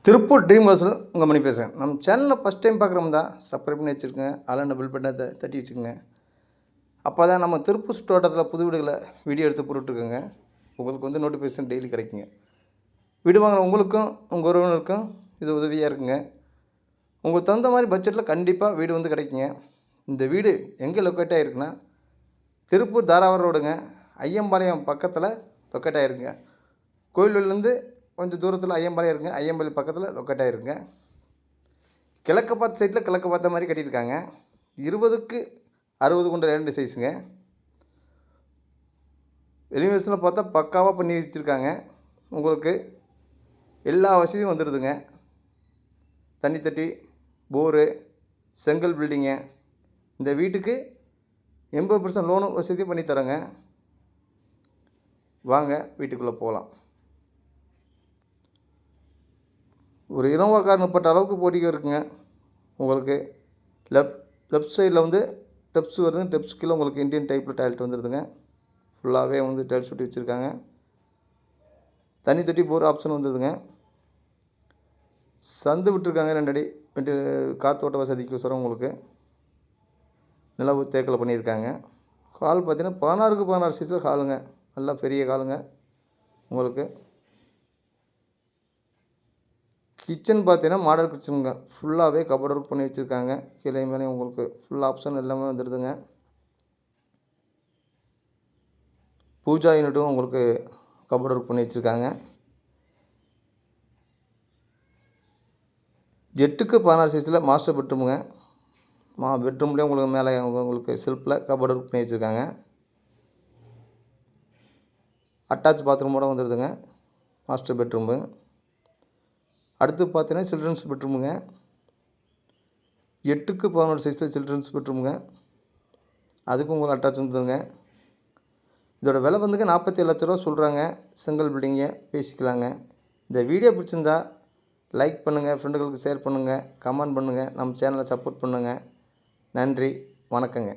Tiruppur dream ஹவுஸில் உங்கள் மணி பேசுகிறேன். நம்ம சேனலில் ஃபஸ்ட் டைம் பார்க்குறோம் தான் சப்ஸ்கிரைப் பண்ணி வச்சுருக்கேன். ஆல் டபுள் பட்டனை தட்டி வச்சுக்கோங்க. அப்போ தான் நம்ம திருப்பூர் தோட்டத்தில் புது வீடுகளை வீடியோ எடுத்து போட்டுட்ருக்கோங்க. உங்களுக்கு வந்து நோட்டிஃபிகேஷன் டெய்லி கிடைக்குங்க. வீடு வாங்கின உங்களுக்கும் உங்கள் உறவினருக்கும் இது உதவியாக இருக்குங்க. உங்களுக்கு தகுந்த மாதிரி பட்ஜெட்டில் கண்டிப்பாக வீடு வந்து கிடைக்குங்க. இந்த வீடு எங்கே லொக்கேட் ஆகிருக்குன்னா திருப்பூர் தாராவரம் ரோடுங்க, ஐயம்பாளையம் பக்கத்தில் லொக்கேட் ஆகிருக்குங்க. கோயிலூர்லேருந்து கொஞ்சம் தூரத்தில் ஐயம்பாளையம் இருக்குங்க. ஐயம்பாளையம் பக்கத்தில் லொக்கேட் ஆகிருக்குங்க. கிழக்கு பார்த்த சைட்டில் கிழக்கு பார்த்த மாதிரி கட்டியிருக்காங்க. 20க்கு 60 கொண்ட 2 சைஸுங்க. எலிவேஷனில் பார்த்தா பக்காவாக பண்ணி வச்சுருக்காங்க. உங்களுக்கு எல்லா வசதியும் வந்துடுதுங்க. தண்ணி தொட்டி, போரு, செங்கல் பில்டிங்க. இந்த வீட்டுக்கு 80% லோனு வசதியும் பண்ணித்தரோங்க. வாங்க வீட்டுக்குள்ளே போகலாம். ஒரு இனோவா கார் நிப்பாட்ட அளவுக்கு போட்டிக்கு இருக்குங்க. உங்களுக்கு லெஃப்ட் சைடில் வந்து டெப்ஸ் வருதுங்க. டெப்ஸ் கீழே உங்களுக்கு இந்தியன் டைப்பில் டாய்லெட் வந்துடுதுங்க. ஃபுல்லாகவே வந்து டைல்ஸ் ஒட்டி வச்சுருக்காங்க. தண்ணி தொட்டி போர் ஆப்ஷன் வந்துடுதுங்க. சந்து விட்டுருக்காங்க 2 அடி காற்றோட்ட வசதிக்கு உங்களுக்கு நிலவு தேக்கில் பண்ணியிருக்காங்க. ஹால் பார்த்தீங்கன்னா 16க்கு 16 சைஸில் ஹாலுங்க. நல்லா பெரிய ஹாலுங்க. உங்களுக்கு கிச்சன் பார்த்தீங்கன்னா மாடல் கிச்சனுங்க. ஃபுல்லாகவே கபோர்ட் ஒர்க் பண்ணி வச்சுருக்காங்க. கீழே மேலே உங்களுக்கு ஃபுல் ஆப்ஷன் எல்லாமே வந்துடுதுங்க. பூஜா யூனிட்டும் உங்களுக்கு கபோர்ட் ஒர்க் பண்ணி வச்சுருக்காங்க. 8க்கு 16 சைஸில் மாஸ்டர் பெட்ரூமுங்க. பெட்ரூம்லேயே உங்களுக்கு மேலே உங்களுக்கு செல்ஃபில் கபோர்ட் ஒர்க் பண்ணி வச்சுருக்காங்க. அட்டாச் பாத்ரூமோடு வந்துடுதுங்க மாஸ்டர் பெட்ரூமு. அடுத்து பார்த்தீங்கன்னா சில்ட்ரன்ஸ் பெட்ரூமுங்க. 8க்கு 11 சைஸில் சில்ட்ரன்ஸ் பெட்ரூமுங்க. அதுக்கும் உங்களுக்கு அட்டாச் வந்துடுங்க. இதோட விலை வந்துங்க 47 லட்ச ரூபா சொல்கிறாங்க. சிங்கிள் பில்டிங்க பேசிக்கலாங்க. இந்த வீடியோ பிடிச்சிருந்தா லைக் பண்ணுங்கள், ஃப்ரெண்டுகளுக்கு ஷேர் பண்ணுங்கள், கமெண்ட் பண்ணுங்கள், நம்ம சேனலை சப்போர்ட் பண்ணுங்கள். நன்றி, வணக்கங்க.